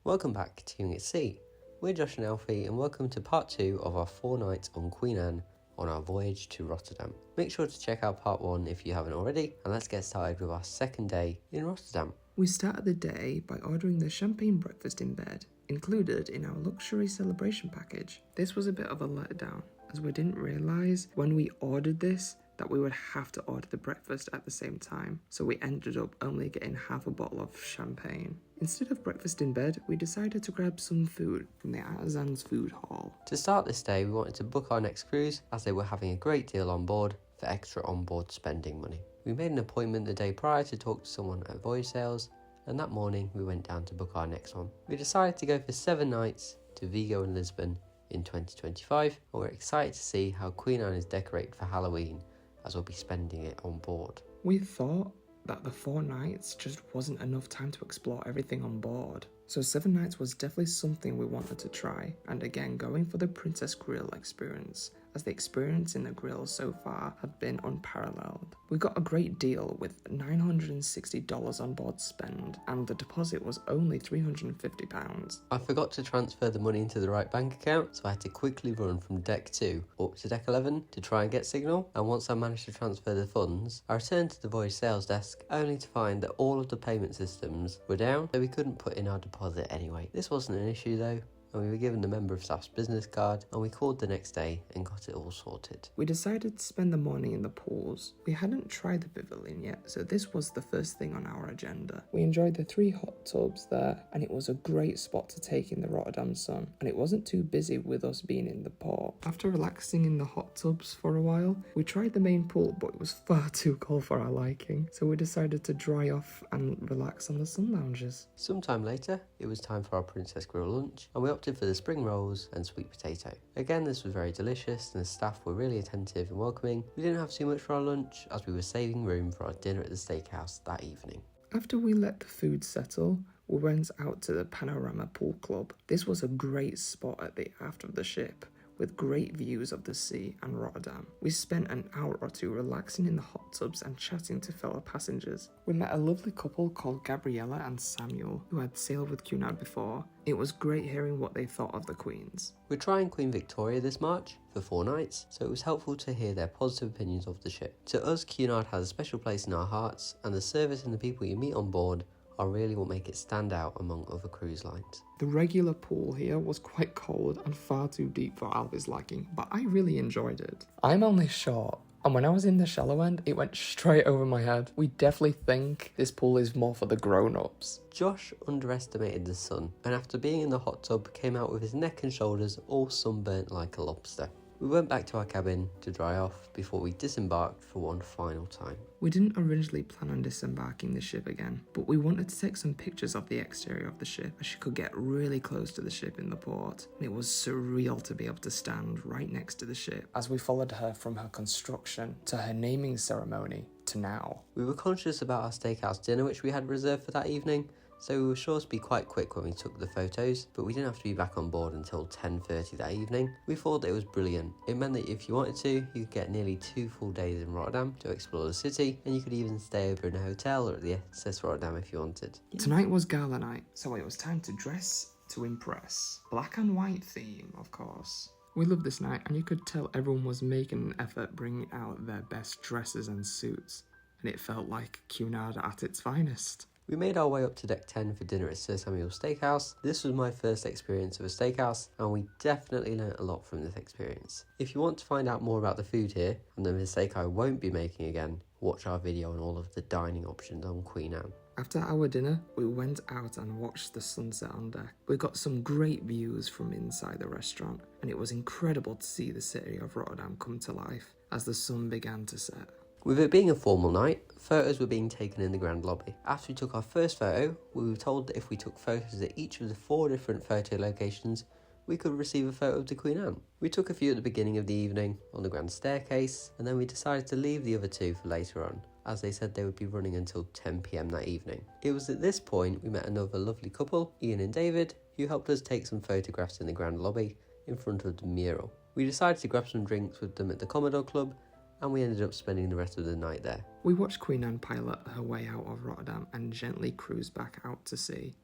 Welcome back to Young at Sea. We're Josh and Alfie and welcome to part 2 of our 4 nights on Cunard on our voyage to Rotterdam. Make sure to check out part 1 if you haven't already, and let's get started with our second day in Rotterdam. We started the day by ordering the champagne breakfast in bed, included in our luxury celebration package. This was a bit of a letdown, as we didn't realise when we ordered this that we would have to order the breakfast at the same time, so we ended up only getting half a bottle of champagne. Instead of breakfast in bed, we decided to grab some food from the Artisan's Food Hall. To start this day, we wanted to book our next cruise as they were having a great deal on board for extra on-board spending money. We made an appointment the day prior to talk to someone at Voyage Sales, and that morning we went down to book our next one. We decided to go for 7 nights to Vigo and Lisbon in 2025, and we're excited to see how Cunard is decorated for Halloween, as we'll be spending it on board. We thought that the 4 nights just wasn't enough time to explore everything on board, so 7 nights was definitely something we wanted to try, and again going for the Princess Grill experience, as the experience in the grill so far have been unparalleled. We got a great deal with $960 on board spend, and the deposit was only £350. I forgot to transfer the money into the right bank account, so I had to quickly run from deck 2 up to deck 11 to try and get signal, and once I managed to transfer the funds, I returned to the Voyage Sales desk only to find that all of the payment systems were down, so we couldn't put in our deposit anyway. This wasn't an issue though, and we were given the member of staff's business card, and we called the next day and got it all sorted. We decided to spend the morning in the pools. We hadn't tried the pavilion yet, so this was the first thing on our agenda. We enjoyed the 3 hot tubs there, and it was a great spot to take in the Rotterdam sun, and it wasn't too busy with us being in the port. After relaxing in the hot tubs for a while, we tried the main pool, but it was far too cold for our liking, so we decided to dry off and relax on the sun lounges. Sometime later, it was time for our Princess Grill lunch, and we opted for the spring rolls and sweet potato. Again, this was very delicious and the staff were really attentive and welcoming. We didn't have too much for our lunch as we were saving room for our dinner at the steakhouse that evening. After we let the food settle, we went out to the Panorama Pool Club. This was a great spot at the aft of the ship, with great views of the sea and Rotterdam. We spent an hour or 2 relaxing in the hot tubs and chatting to fellow passengers. We met a lovely couple called Gabriella and Samuel, who had sailed with Cunard before. It was great hearing what they thought of the Queens. We're trying Queen Victoria this March for 4 nights, so it was helpful to hear their positive opinions of the ship. To us, Cunard has a special place in our hearts, and the service and the people you meet on board are really what make it stand out among other cruise lines. The regular pool here was quite cold and far too deep for Alfie's liking, but I really enjoyed it. I'm only short, and when I was in the shallow end, it went straight over my head. We definitely think this pool is more for the grown-ups. Josh underestimated the sun, and after being in the hot tub, came out with his neck and shoulders all sunburnt like a lobster. We went back to our cabin to dry off before we disembarked for one final time. We didn't originally plan on disembarking the ship again, but we wanted to take some pictures of the exterior of the ship as she could get really close to the ship in the port. And it was surreal to be able to stand right next to the ship as we followed her from her construction to her naming ceremony to now. We were conscious about our steakhouse dinner which we had reserved for that evening, so we were sure to be quite quick when we took the photos, but we didn't have to be back on board until 10:30 that evening. We thought that it was brilliant. It meant that if you wanted to, you could get nearly 2 full days in Rotterdam to explore the city, and you could even stay over in a hotel or at the SS Rotterdam if you wanted. Tonight was gala night, so it was time to dress to impress. Black and white theme, of course. We loved this night, and you could tell everyone was making an effort bringing out their best dresses and suits, and it felt like Cunard at its finest. We made our way up to deck 10 for dinner at Sir Samuel's Steakhouse. This was my first experience of a steakhouse, and we definitely learnt a lot from this experience. If you want to find out more about the food here, and the mistake I won't be making again, watch our video on all of the dining options on Cunard. After our dinner, we went out and watched the sunset on deck. We got some great views from inside the restaurant, and it was incredible to see the city of Rotterdam come to life as the sun began to set. With it being a formal night, photos were being taken in the grand lobby. After we took our first photo, we were told that if we took photos at each of the 4 different photo locations, we could receive a photo of the Queen. We took a few at the beginning of the evening on the grand staircase, and then we decided to leave the other 2 for later on, as they said they would be running until 10 PM that evening. It was at this point we met another lovely couple, Ian and David, who helped us take some photographs in the grand lobby in front of the mural. We decided to grab some drinks with them at the Commodore Club, and we ended up spending the rest of the night there. We watched Queen Anne pilot her way out of Rotterdam and gently cruise back out to sea.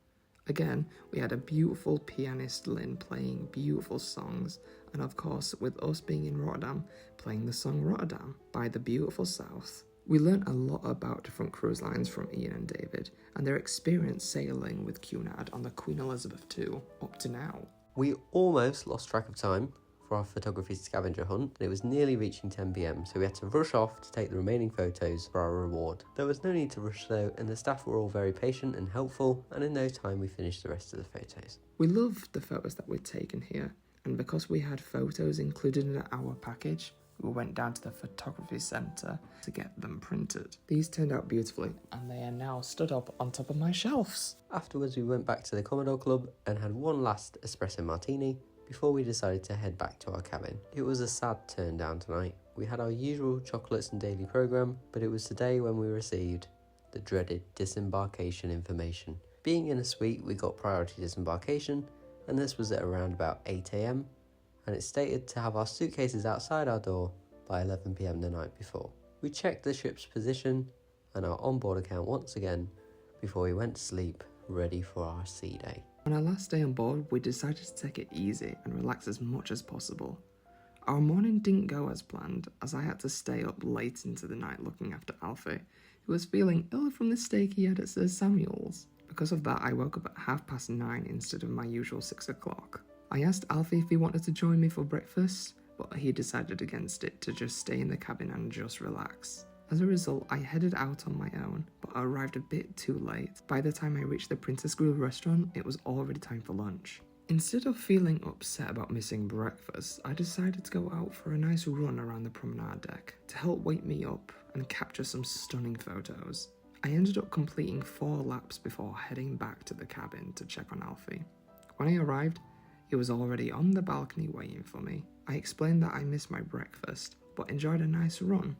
Again, we had a beautiful pianist Lynn playing beautiful songs, and of course, with us being in Rotterdam, playing the song Rotterdam by the Beautiful South. We learnt a lot about different cruise lines from Ian and David, and their experience sailing with Cunard on the Queen Elizabeth II up to now. We almost lost track of time for our photography scavenger hunt, and it was nearly reaching 10 PM, so we had to rush off to take the remaining photos for our reward. There was no need to rush though, and the staff were all very patient and helpful, and in no time we finished the rest of the photos. We loved the photos that we'd taken here, and because we had photos included in our package, we went down to the photography centre to get them printed. These turned out beautifully, and they are now stood up on top of my shelves. Afterwards, we went back to the Commodore Club and had one last espresso martini before we decided to head back to our cabin. It was a sad turn down tonight. We had our usual chocolates and daily programme, but it was today when we received the dreaded disembarkation information. Being in a suite, we got priority disembarkation, and this was at around about 8 AM, and it stated to have our suitcases outside our door by 11 PM the night before. We checked the ship's position and our onboard account once again before we went to sleep, ready for our sea day. On our last day on board, we decided to take it easy and relax as much as possible. Our morning didn't go as planned, as I had to stay up late into the night looking after Alfie, who was feeling ill from the steak he had at Sir Samuel's. Because of that, I woke up at 9:30 instead of my usual 6 o'clock. I asked Alfie if he wanted to join me for breakfast, but he decided against it to just stay in the cabin and just relax. As a result, I headed out on my own, but I arrived a bit too late. By the time I reached the Princess Grill restaurant, it was already time for lunch. Instead of feeling upset about missing breakfast, I decided to go out for a nice run around the promenade deck to help wake me up and capture some stunning photos. I ended up completing 4 laps before heading back to the cabin to check on Alfie. When I arrived, he was already on the balcony waiting for me. I explained that I missed my breakfast, but enjoyed a nice run,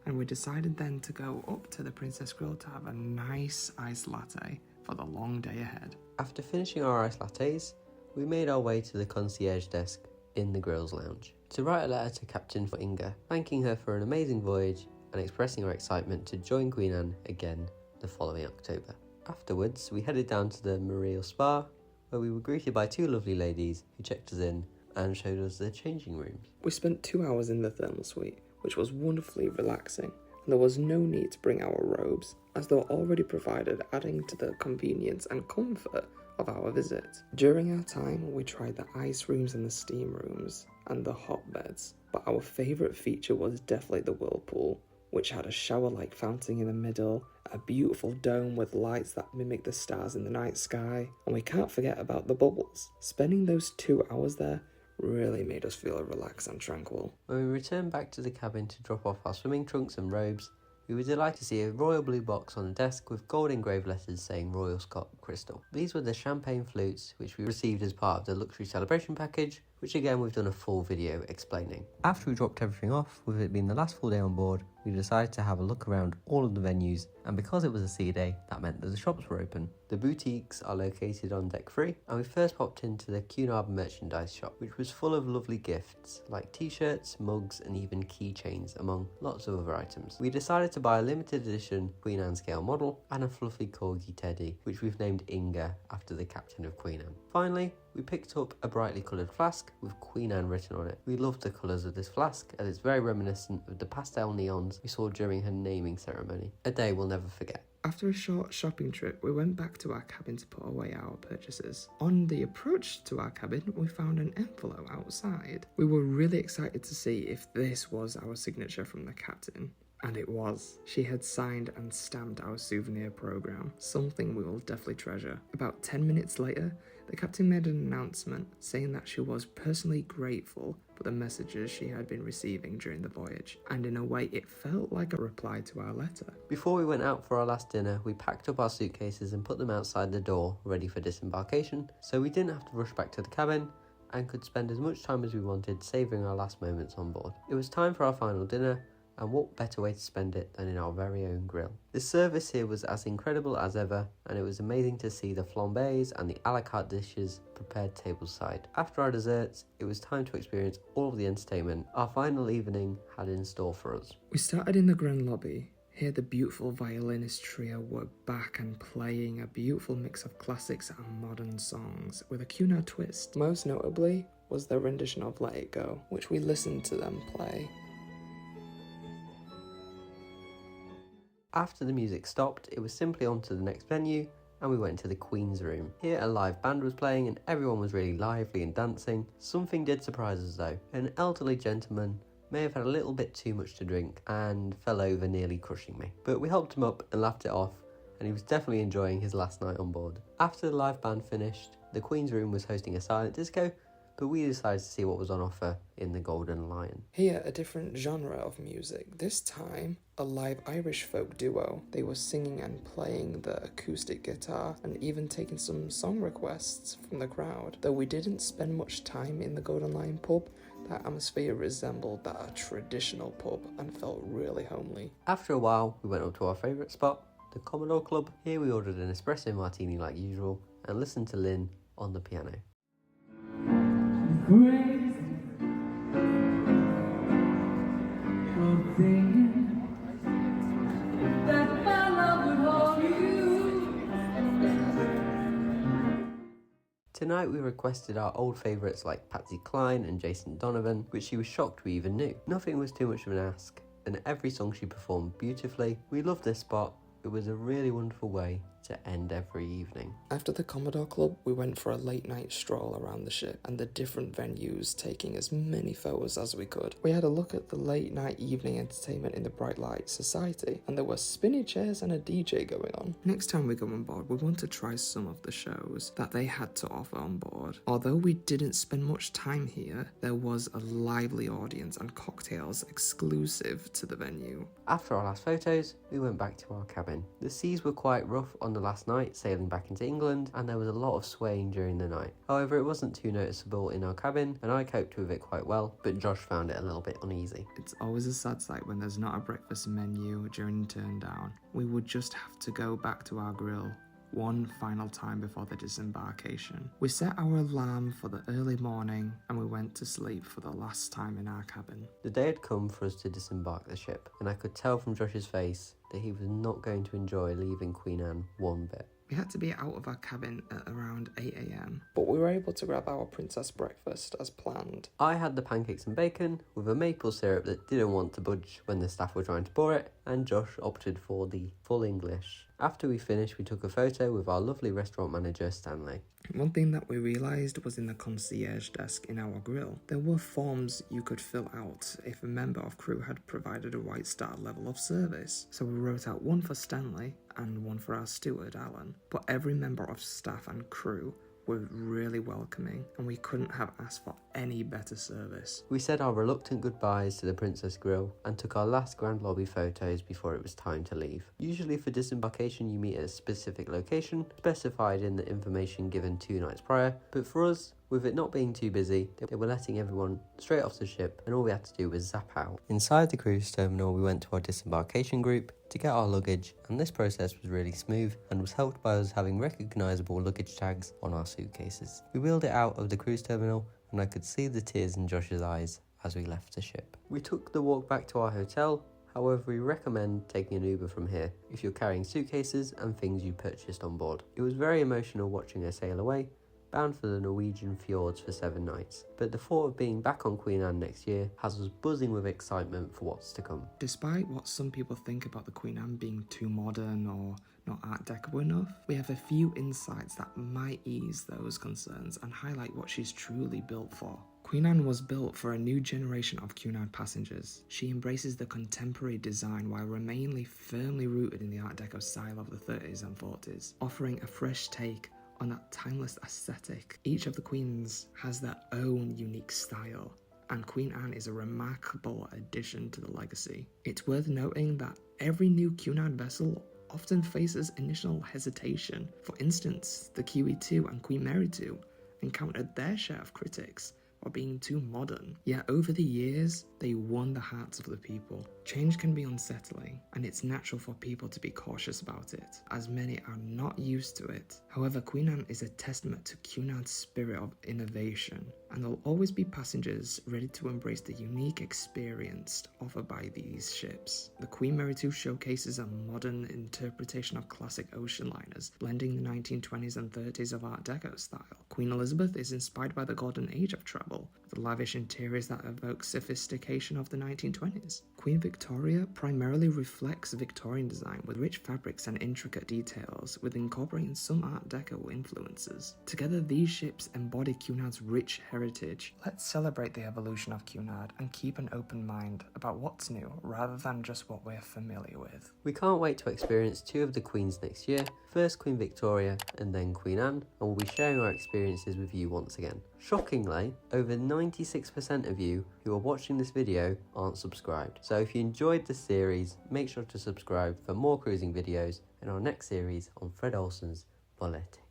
and we decided then to go up to the Princess Grill to have a nice iced latte for the long day ahead. After finishing our iced lattes, we made our way to the concierge desk in the Grill's lounge to write a letter to Captain Inga, thanking her for an amazing voyage and expressing our excitement to join Queen Anne again the following October. Afterwards, we headed down to the Mariel Spa, where we were greeted by 2 lovely ladies who checked us in and showed us the changing rooms. We spent 2 hours in the thermal suite, which was wonderfully relaxing, and there was no need to bring our robes, as they were already provided, adding to the convenience and comfort of our visit. During our time, we tried the ice rooms and the steam rooms, and the hot beds, but our favourite feature was definitely the whirlpool, which had a shower-like fountain in the middle, a beautiful dome with lights that mimic the stars in the night sky, and we can't forget about the bubbles. Spending those 2 hours there really made us feel relaxed and tranquil. When we returned back to the cabin to drop off our swimming trunks and robes, we were delighted to see a royal blue box on the desk with gold engraved letters saying Royal Scot Crystal. These were the champagne flutes which we received as part of the luxury celebration package, which again we've done a full video explaining. After we dropped everything off, with it being the last full day on board, we decided to have a look around all of the venues, and because it was a sea day, that meant that the shops were open. The boutiques are located on deck 3, and we first popped into the Cunard merchandise shop, which was full of lovely gifts like t-shirts, mugs and even keychains, among lots of other items. We decided to buy a limited edition Queen Anne scale model and a fluffy corgi teddy, which we've named Inga after the captain of Queen Anne. Finally, we picked up a brightly coloured flask with Queen Anne written on it. We loved the colours of this flask, as it's very reminiscent of the pastel neons we saw during her naming ceremony. A day we'll never forget. After a short shopping trip, we went back to our cabin to put away our purchases. On the approach to our cabin, we found an envelope outside. We were really excited to see if this was our signature from the captain. And it was. She had signed and stamped our souvenir program, something we will definitely treasure. About 10 minutes later, the captain made an announcement saying that she was personally grateful for the messages she had been receiving during the voyage, and in a way it felt like a reply to our letter. Before we went out for our last dinner, we packed up our suitcases and put them outside the door, ready for disembarkation, so we didn't have to rush back to the cabin and could spend as much time as we wanted savouring our last moments on board. It was time for our final dinner, and what better way to spend it than in our very own grill. The service here was as incredible as ever, and it was amazing to see the flambés and the a la carte dishes prepared tableside. After our desserts, it was time to experience all of the entertainment our final evening had in store for us. We started in the grand lobby, Here the beautiful violinist trio were back and playing a beautiful mix of classics and modern songs with a Cunard twist. Most notably was their rendition of Let It Go, which we listened to them play. After the music stopped, it was simply on to the next venue, and we went to the Queen's Room. Here a live band was playing and everyone was really lively and dancing. Something did surprise us though. An elderly gentleman may have had a little bit too much to drink and fell over, nearly crushing me. But we helped him up and laughed it off, and he was definitely enjoying his last night on board. After the live band finished, the Queen's Room was hosting a silent disco, but we decided to see what was on offer in the Golden Lion. Here, a different genre of music. This time, a live Irish folk duo. They were singing and playing the acoustic guitar and even taking some song requests from the crowd. Though we didn't spend much time in the Golden Lion pub, that atmosphere resembled that traditional pub and felt really homely. After a while, we went up to our favourite spot, the Commodore Club. Here we ordered an espresso martini like usual and listened to Lynn on the piano. Tonight we requested our old favourites like Patsy Cline and Jason Donovan, which she was shocked we even knew. Nothing was too much of an ask, and every song she performed beautifully. We loved this spot. It was a really wonderful way to end every evening. After the Commodore Club, we went for a late night stroll around the ship and the different venues, taking as many photos as we could. We had a look at the late night evening entertainment in the Bright Light Society, and there were spinny chairs and a DJ going on. Next time we go on board, we want to try some of the shows that they had to offer on board. Although we didn't spend much time here, there was a lively audience and cocktails exclusive to the venue. After our last photos, we went back to our cabin. The seas were quite rough on the last night, sailing back into England, and there was a lot of swaying during the night. However, it wasn't too noticeable in our cabin, and I coped with it quite well, but Josh found it a little bit uneasy. It's always a sad sight when there's not a breakfast menu during turn down. We would just have to go back to our grill one final time before the disembarkation. We set our alarm for the early morning and we went to sleep for the last time in our cabin. The day had come for us to disembark the ship, and I could tell from Josh's face that he was not going to enjoy leaving Queen Anne one bit. We had to be out of our cabin at around 8 AM, but we were able to grab our princess breakfast as planned. I had the pancakes and bacon with a maple syrup that didn't want to budge when the staff were trying to pour it, and Josh opted for the full English. After we finished, we took a photo with our lovely restaurant manager, Stanley. One thing that we realised was in the concierge desk in our grill, there were forms you could fill out if a member of crew had provided a White Star level of service. So we wrote out one for Stanley and one for our steward, Alan. But every member of staff and crew were really welcoming, and we couldn't have asked for any better service. We said our reluctant goodbyes to the Princess Grill and took our last Grand Lobby photos before it was time to leave. Usually for disembarkation you meet at a specific location, specified in the information given 2 nights prior, but for us, with it not being too busy, they were letting everyone straight off the ship, and all we had to do was zap out. Inside the cruise terminal, we went to our disembarkation group to get our luggage, and this process was really smooth and was helped by us having recognisable luggage tags on our suitcases. We wheeled it out of the cruise terminal, and I could see the tears in Josh's eyes as we left the ship. We took the walk back to our hotel. However, we recommend taking an Uber from here if you're carrying suitcases and things you purchased on board. It was very emotional watching her sail away, bound for the Norwegian fjords for 7 nights, but the thought of being back on Queen Anne next year has us buzzing with excitement for what's to come. Despite what some people think about the Queen Anne being too modern or not Art Deco enough, we have a few insights that might ease those concerns and highlight what she's truly built for. Queen Anne was built for a new generation of Cunard passengers. She embraces the contemporary design while remaining firmly rooted in the Art Deco style of the 30s and 40s, offering a fresh take on that timeless aesthetic. Each of the queens has their own unique style, and Queen Anne is a remarkable addition to the legacy. It's worth noting that every new Cunard vessel often faces initial hesitation. For instance, the Kiwi II and Queen Mary II encountered their share of critics for being too modern. Yet over the years, they won the hearts of the people. Change can be unsettling, and it's natural for people to be cautious about it, as many are not used to it. However, Queen Anne is a testament to Cunard's spirit of innovation, and there'll always be passengers ready to embrace the unique experience offered by these ships. The Queen Mary 2 showcases a modern interpretation of classic ocean liners, blending the 1920s and 30s of Art Deco style. Queen Elizabeth is inspired by the golden age of travel, the lavish interiors that evoke sophistication of the 1920s. Queen Victoria primarily reflects Victorian design with rich fabrics and intricate details, with incorporating some Art Deco influences. Together, these ships embody Cunard's rich heritage. Let's celebrate the evolution of Cunard and keep an open mind about what's new rather than just what we're familiar with. We can't wait to experience 2 of the Queens next year, first Queen Victoria and then Queen Anne, and we'll be sharing our experiences with you once again. Shockingly, over 96% of you who are watching this video aren't subscribed. So if you enjoyed this series, make sure to subscribe for more cruising videos in our next series on Fred Olsen's Volatility.